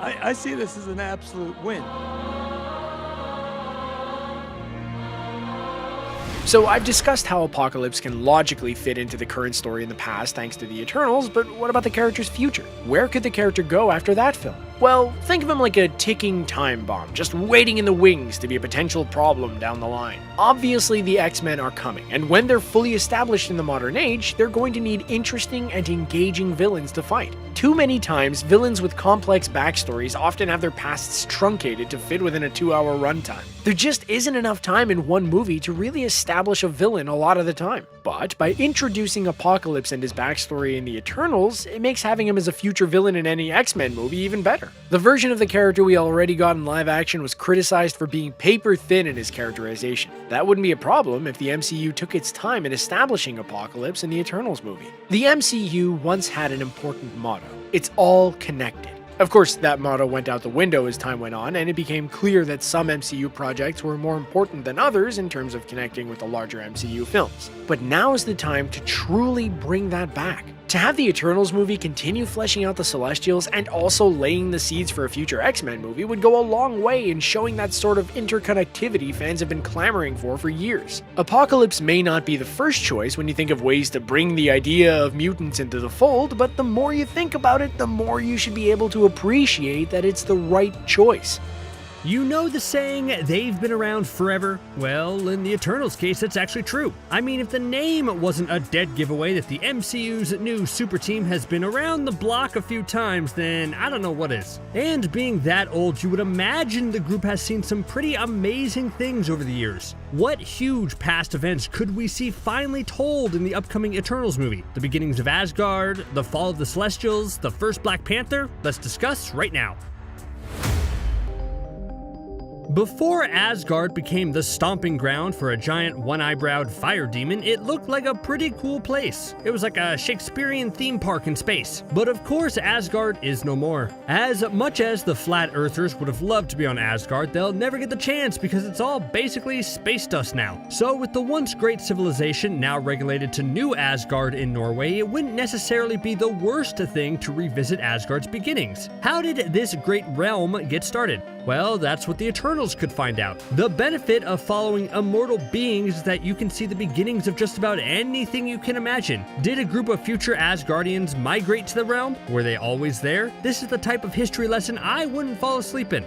I see this as an absolute win. So I've discussed how Apocalypse can logically fit into the current story in the past thanks to the Eternals, but what about the character's future? Where could the character go after that film? Well, think of him like a ticking time bomb, just waiting in the wings to be a potential problem down the line. Obviously, the X-Men are coming, and when they're fully established in the modern age, they're going to need interesting and engaging villains to fight. Too many times, villains with complex backstories often have their pasts truncated to fit within a 2-hour runtime. There just isn't enough time in one movie to really establish a villain a lot of the time. But by introducing Apocalypse and his backstory in the Eternals, it makes having him as a future villain in any X-Men movie even better. The version of the character we already got in live action was criticized for being paper thin in his characterization. That wouldn't be a problem if the MCU took its time in establishing Apocalypse in the Eternals movie. The MCU once had an important motto: it's all connected. Of course, that motto went out the window as time went on, and it became clear that some MCU projects were more important than others in terms of connecting with the larger MCU films. But now is the time to truly bring that back. To have the Eternals movie continue fleshing out the Celestials and also laying the seeds for a future X-Men movie would go a long way in showing that sort of interconnectivity fans have been clamoring for years. Apocalypse may not be the first choice when you think of ways to bring the idea of mutants into the fold, but the more you think about it, the more you should be able to appreciate that it's the right choice. You know the saying, they've been around forever? Well, in the Eternals case, that's actually true. I mean, if the name wasn't a dead giveaway that the MCU's new super team has been around the block a few times, then I don't know what is. And being that old, you would imagine the group has seen some pretty amazing things over the years. What huge past events could we see finally told in the upcoming Eternals movie? The beginnings of Asgard, the fall of the Celestials, the first Black Panther? Let's discuss right now. Before Asgard became the stomping ground for a giant one-eyebrowed fire demon, it looked like a pretty cool place. It was like a Shakespearean theme park in space. But of course, Asgard is no more. As much as the Flat Earthers would have loved to be on Asgard, they'll never get the chance because it's all basically space dust now. So with the once great civilization now regulated to New Asgard in Norway, it wouldn't necessarily be the worst thing to revisit Asgard's beginnings. How did this great realm get started? Well, that's what the Eternals could find out. The benefit of following immortal beings is that you can see the beginnings of just about anything you can imagine. Did a group of future Asgardians migrate to the realm? Were they always there? This is the type of history lesson I wouldn't fall asleep in.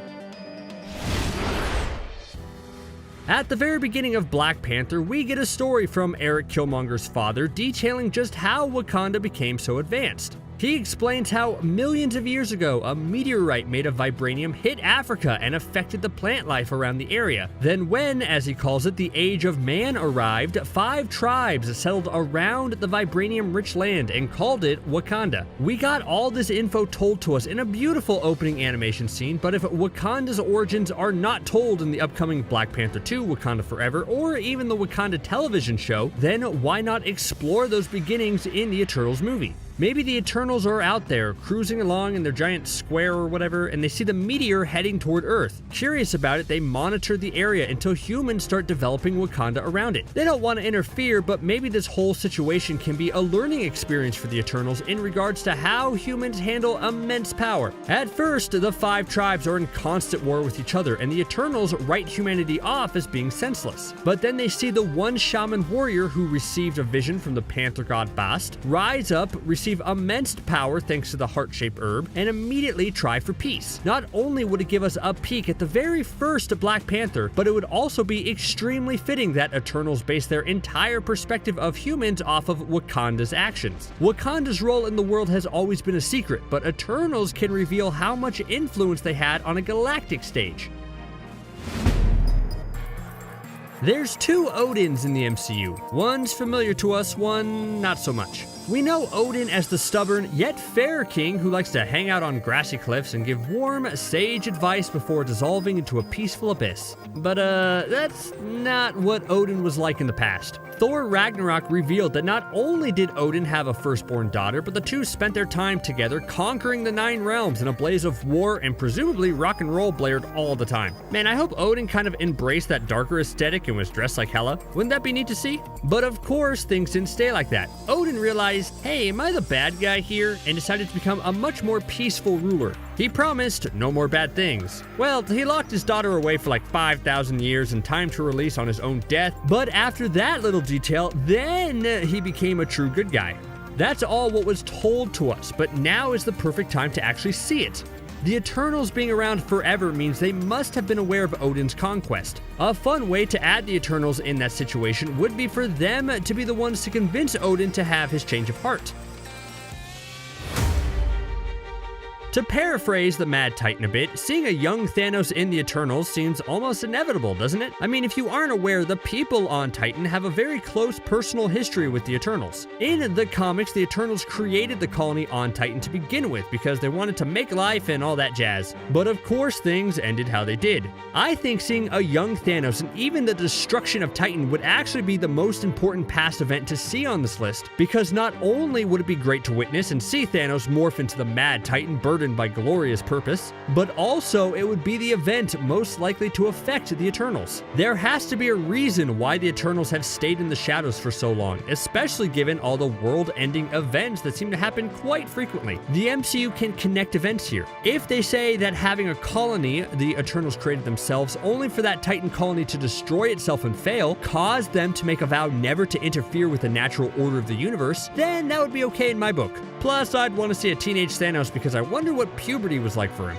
At the very beginning of Black Panther, we get a story from Eric Killmonger's father detailing just how Wakanda became so advanced. He explains how millions of years ago, a meteorite made of vibranium hit Africa and affected the plant life around the area. Then when, as he calls it, the age of man arrived, 5 tribes settled around the vibranium-rich land and called it Wakanda. We got all this info told to us in a beautiful opening animation scene, but if Wakanda's origins are not told in the upcoming Black Panther 2, Wakanda Forever, or even the Wakanda television show, then why not explore those beginnings in the Eternals movie? Maybe the Eternals are out there, cruising along in their giant square or whatever, and they see the meteor heading toward Earth. Curious about it, they monitor the area until humans start developing Wakanda around it. They don't want to interfere, but maybe this whole situation can be a learning experience for the Eternals in regards to how humans handle immense power. At first, the 5 tribes are in constant war with each other, and the Eternals write humanity off as being senseless. But then they see the one shaman warrior who received a vision from the panther god Bast rise up, receive immense power thanks to the heart-shaped herb, and immediately try for peace. Not only would it give us a peek at the very first Black Panther, but it would also be extremely fitting that Eternals base their entire perspective of humans off of Wakanda's actions. Wakanda's role in the world has always been a secret, but Eternals can reveal how much influence they had on a galactic stage. There's 2 Odins in the MCU. One's familiar to us, one not so much. We know Odin as the stubborn yet fair king who likes to hang out on grassy cliffs and give warm, sage advice before dissolving into a peaceful abyss. But that's not what Odin was like in the past. Thor Ragnarok revealed that not only did Odin have a firstborn daughter, but the two spent their time together conquering the 9 realms in a blaze of war and presumably rock and roll blared all the time. Man, I hope Odin kind of embraced that darker aesthetic and was dressed like Hela. Wouldn't that be neat to see? But of course, things didn't stay like that. Odin realized, hey, am I the bad guy here? And decided to become a much more peaceful ruler. He promised no more bad things. Well, he locked his daughter away for like 5,000 years and time to release on his own death. But after that little detail, then he became a true good guy. That's all what was told to us, but now is the perfect time to actually see it. The Eternals being around forever means they must have been aware of Odin's conquest. A fun way to add the Eternals in that situation would be for them to be the ones to convince Odin to have his change of heart. To paraphrase the Mad Titan a bit, seeing a young Thanos in the Eternals seems almost inevitable, doesn't it? I mean, if you aren't aware, the people on Titan have a very close personal history with the Eternals. In the comics, the Eternals created the colony on Titan to begin with because they wanted to make life and all that jazz. But of course, things ended how they did. I think seeing a young Thanos and even the destruction of Titan would actually be the most important past event to see on this list, because not only would it be great to witness and see Thanos morph into the Mad Titan burdened by glorious purpose, but also it would be the event most likely to affect the Eternals. There has to be a reason why the Eternals have stayed in the shadows for so long, especially given all the world-ending events that seem to happen quite frequently. The MCU can connect events here. If they say that having a colony the Eternals created themselves only for that Titan colony to destroy itself and fail caused them to make a vow never to interfere with the natural order of the universe, then that would be okay in my book. Plus, I'd want to see a teenage Thanos because I wonder what puberty was like for him.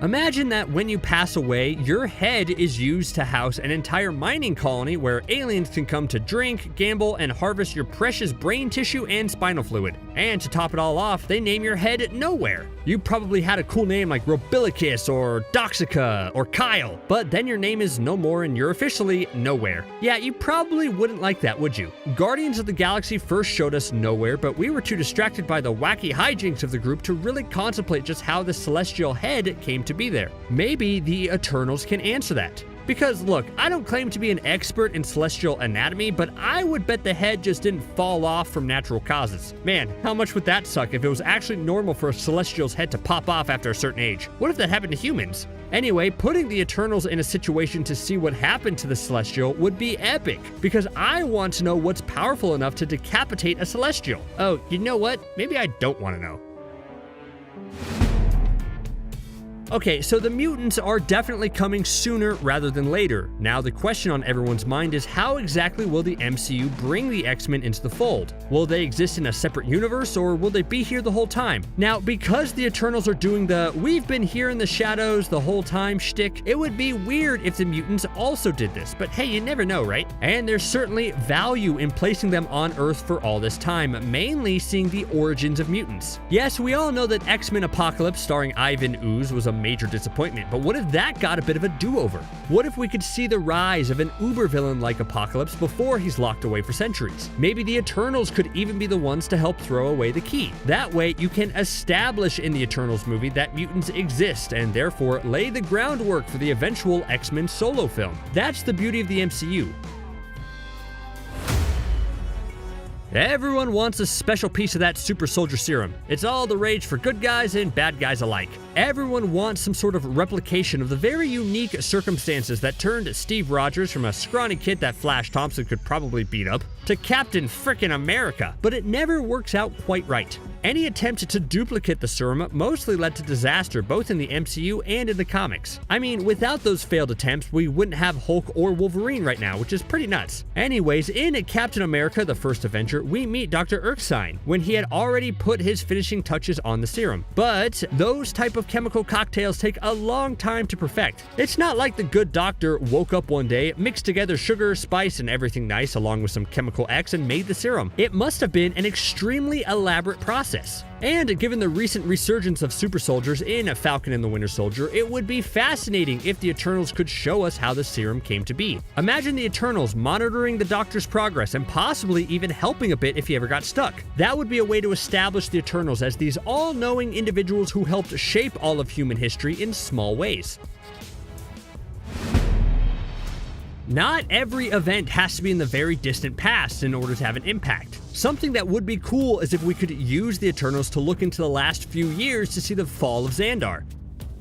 Imagine that when you pass away, your head is used to house an entire mining colony where aliens can come to drink, gamble, and harvest your precious brain tissue and spinal fluid. And to top it all off, they name your head Nowhere. You probably had a cool name like Robilicus or Doxica or Kyle, but then your name is no more and you're officially Nowhere. Yeah, you probably wouldn't like that, would you? Guardians of the Galaxy first showed us Nowhere, but we were too distracted by the wacky hijinks of the group to really contemplate just how the celestial head came to be there. Maybe the Eternals can answer that. Because look, I don't claim to be an expert in celestial anatomy, but I would bet the head just didn't fall off from natural causes. Man, how much would that suck if it was actually normal for a celestial's head to pop off after a certain age? What if that happened to humans? Anyway, putting the Eternals in a situation to see what happened to the Celestial would be epic, because I want to know what's powerful enough to decapitate a Celestial. Oh, you know what? Maybe I don't want to know. Okay, so the mutants are definitely coming sooner rather than later. Now the question on everyone's mind is how exactly will the MCU bring the X-Men into the fold? Will they exist in a separate universe, or will they be here the whole time? Now, because the Eternals are doing the "we've been here in the shadows the whole time" shtick, it would be weird if the mutants also did this, but hey, you never know, right? And there's certainly value in placing them on Earth for all this time, mainly seeing the origins of mutants. Yes, we all know that X-Men Apocalypse starring Ivan Ooze was a major disappointment, but what if that got a bit of a do-over? What if we could see the rise of an uber villain like Apocalypse before he's locked away for centuries? Maybe the Eternals could even be the ones to help throw away the key. That way, you can establish in the Eternals movie that mutants exist and therefore lay the groundwork for the eventual X-Men solo film. That's the beauty of the MCU. Everyone wants a special piece of that super soldier serum. It's all the rage for good guys and bad guys alike. Everyone wants some sort of replication of the very unique circumstances that turned Steve Rogers from a scrawny kid that Flash Thompson could probably beat up to Captain Frickin' America, but it never works out quite right. Any attempt to duplicate the serum mostly led to disaster both in the MCU and in the comics. I mean, without those failed attempts, we wouldn't have Hulk or Wolverine right now, which is pretty nuts. Anyways, in Captain America, the First Avenger, we meet Dr. Erskine when he had already put his finishing touches on the serum. But those type of chemical cocktails take a long time to perfect. It's not like the good doctor woke up one day, mixed together sugar, spice, and everything nice along with some chemical X and made the serum. It must have been an extremely elaborate process. And given the recent resurgence of super soldiers in Falcon and the Winter Soldier, it would be fascinating if the Eternals could show us how the serum came to be. Imagine the Eternals monitoring the Doctor's progress and possibly even helping a bit if he ever got stuck. That would be a way to establish the Eternals as these all-knowing individuals who helped shape all of human history in small ways. Not every event has to be in the very distant past in order to have an impact. Something that would be cool is if we could use the Eternals to look into the last few years to see the fall of Xandar.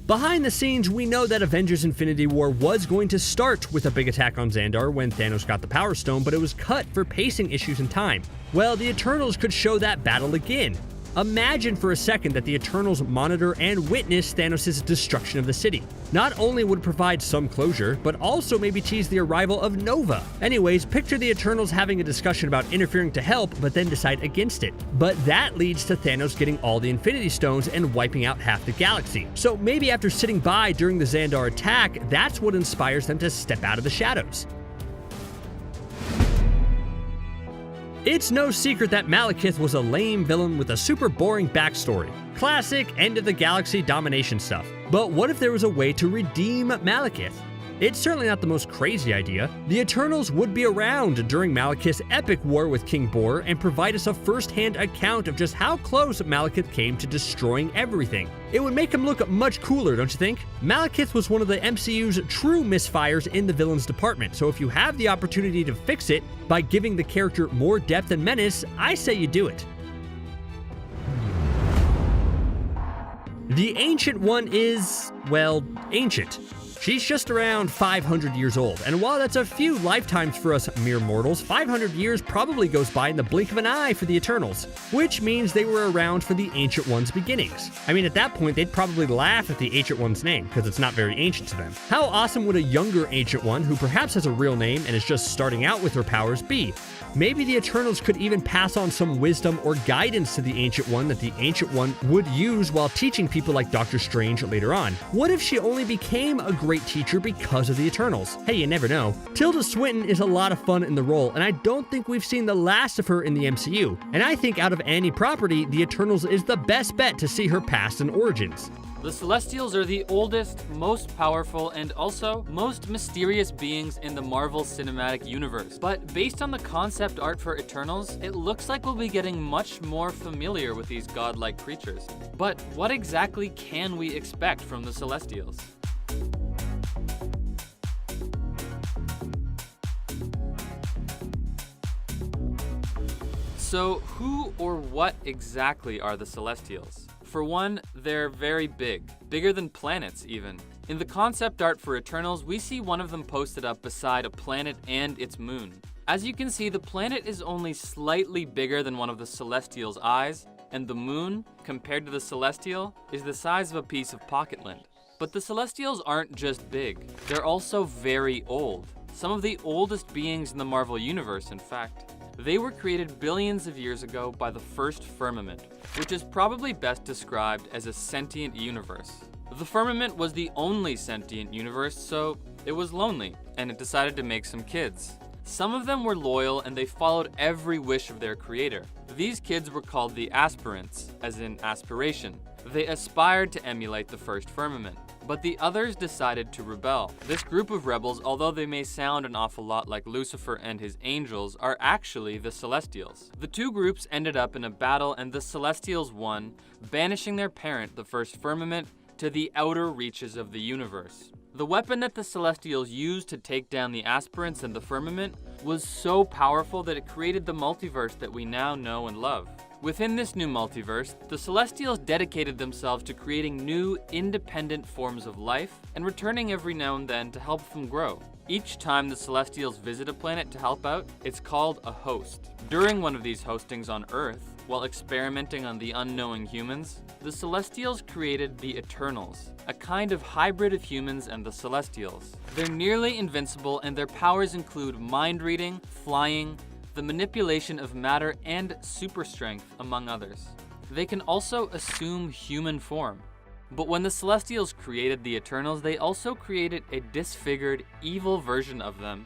Behind the scenes, we know that Avengers Infinity War was going to start with a big attack on Xandar when Thanos got the Power Stone, but it was cut for pacing issues and time. Well, the Eternals could show that battle again. Imagine for a second that the Eternals monitor and witness Thanos' destruction of the city. Not only would it provide some closure, but also maybe tease the arrival of Nova. Anyways, picture the Eternals having a discussion about interfering to help, but then decide against it. But that leads to Thanos getting all the Infinity Stones and wiping out half the galaxy. So maybe after sitting by during the Xandar attack, that's what inspires them to step out of the shadows. It's no secret that Malekith was a lame villain with a super boring backstory. Classic end-of-the-galaxy domination stuff. But what if there was a way to redeem Malekith? It's certainly not the most crazy idea. The Eternals would be around during Malekith's epic war with King Bor and provide us a first-hand account of just how close Malekith came to destroying everything. It would make him look much cooler, don't you think? Malekith was one of the MCU's true misfires in the villains department, so if you have the opportunity to fix it by giving the character more depth and menace, I say you do it. The Ancient One is, well, ancient. She's just around 500 years old, and while that's a few lifetimes for us mere mortals, 500 years probably goes by in the blink of an eye for the Eternals, which means they were around for the Ancient One's beginnings. I mean, at that point, they'd probably laugh at the Ancient One's name, because it's not very ancient to them. How awesome would a younger Ancient One, who perhaps has a real name and is just starting out with her powers, be? Maybe the Eternals could even pass on some wisdom or guidance to the Ancient One that the Ancient One would use while teaching people like Doctor Strange later on. What if she only became a great teacher because of the Eternals? Hey, you never know. Tilda Swinton is a lot of fun in the role, and I don't think we've seen the last of her in the MCU. And I think out of any property, the Eternals is the best bet to see her past and origins. The Celestials are the oldest, most powerful, and also most mysterious beings in the Marvel Cinematic Universe. But based on the concept art for Eternals, it looks like we'll be getting much more familiar with these godlike creatures. But what exactly can we expect from the Celestials? So who or what exactly are the Celestials? For one, they're very big, bigger than planets even. In the concept art for Eternals, we see one of them posted up beside a planet and its moon. As you can see, the planet is only slightly bigger than one of the Celestials' eyes, and the moon, compared to the Celestial, is the size of a piece of pocket lint. But the Celestials aren't just big, they're also very old. Some of the oldest beings in the Marvel Universe, in fact. They were created billions of years ago by the first firmament, which is probably best described as a sentient universe. The firmament was the only sentient universe, so it was lonely, and it decided to make some kids. Some of them were loyal and they followed every wish of their creator. These kids were called the aspirants, as in aspiration. They aspired to emulate the first firmament. But the others decided to rebel. This group of rebels, although they may sound an awful lot like Lucifer and his angels, are actually the Celestials. The two groups ended up in a battle and the Celestials won, banishing their parent, the first firmament, to the outer reaches of the universe. The weapon that the Celestials used to take down the aspirants and the firmament was so powerful that it created the multiverse that we now know and love. Within this new multiverse, the Celestials dedicated themselves to creating new, independent forms of life and returning every now and then to help them grow. Each time the Celestials visit a planet to help out, it's called a host. During one of these hostings on Earth, while experimenting on the unknowing humans, the Celestials created the Eternals, a kind of hybrid of humans and the Celestials. They're nearly invincible and their powers include mind reading, flying, the manipulation of matter, and super strength, among others. They can also assume human form. But when the Celestials created the Eternals, they also created a disfigured, evil version of them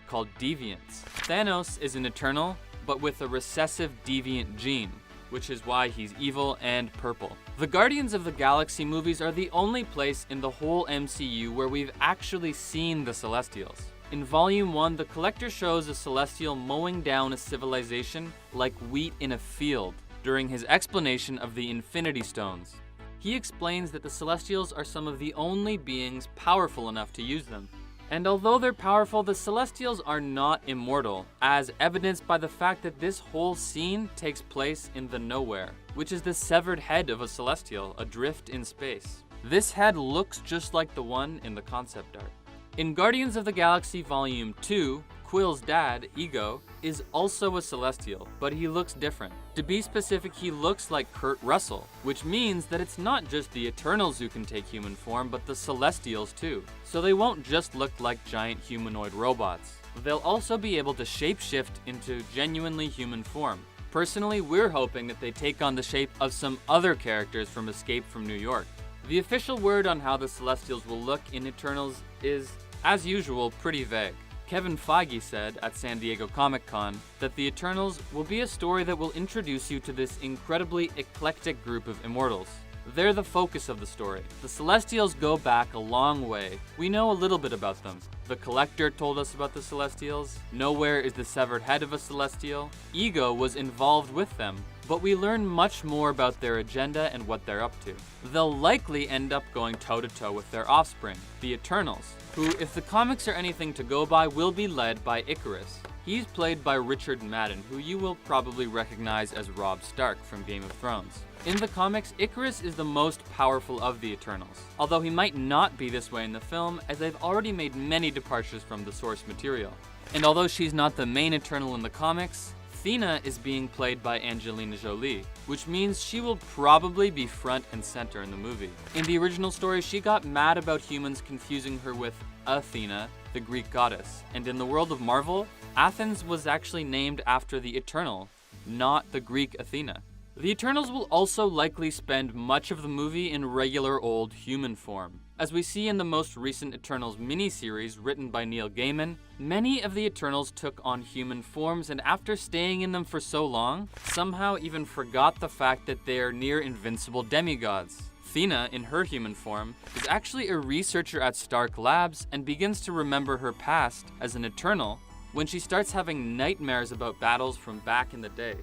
called Deviants. Thanos is an Eternal, but with a recessive deviant gene, which is why he's evil and purple. The Guardians of the Galaxy movies are the only place in the whole MCU where we've actually seen the Celestials. In Volume 1, the Collector shows a Celestial mowing down a civilization like wheat in a field during his explanation of the Infinity Stones. He explains that the Celestials are some of the only beings powerful enough to use them. And although they're powerful, the Celestials are not immortal, as evidenced by the fact that this whole scene takes place in the Nowhere, which is the severed head of a Celestial adrift in space. This head looks just like the one in the concept art. In Guardians of the Galaxy Volume 2, Quill's dad, Ego, is also a Celestial, but he looks different. To be specific, he looks like Kurt Russell, which means that it's not just the Eternals who can take human form, but the Celestials too. So they won't just look like giant humanoid robots. They'll also be able to shapeshift into genuinely human form. Personally, we're hoping that they take on the shape of some other characters from Escape from New York. The official word on how the Celestials will look in Eternals is, as usual, pretty vague. Kevin Feige said at San Diego Comic-Con that the Eternals will be a story that will introduce you to this incredibly eclectic group of immortals. They're the focus of the story. The Celestials go back a long way. We know a little bit about them. The Collector told us about the Celestials. Nowhere is the severed head of a Celestial. Ego was involved with them, but we learn much more about their agenda and what they're up to. They'll likely end up going toe-to-toe with their offspring, the Eternals, who, if the comics are anything to go by, will be led by Icarus. He's played by Richard Madden, who you will probably recognize as Robb Stark from Game of Thrones. In the comics, Icarus is the most powerful of the Eternals, although he might not be this way in the film, as they've already made many departures from the source material. And although she's not the main Eternal in the comics, Athena is being played by Angelina Jolie, which means she will probably be front and center in the movie. In the original story, she got mad about humans confusing her with Athena, the Greek goddess, and in the world of Marvel, Athens was actually named after the Eternal, not the Greek Athena. The Eternals will also likely spend much of the movie in regular old human form. As we see in the most recent Eternals miniseries written by Neil Gaiman, many of the Eternals took on human forms, and after staying in them for so long, somehow even forgot the fact that they are near invincible demigods. Athena, in her human form, is actually a researcher at Stark Labs and begins to remember her past as an Eternal when she starts having nightmares about battles from back in the day.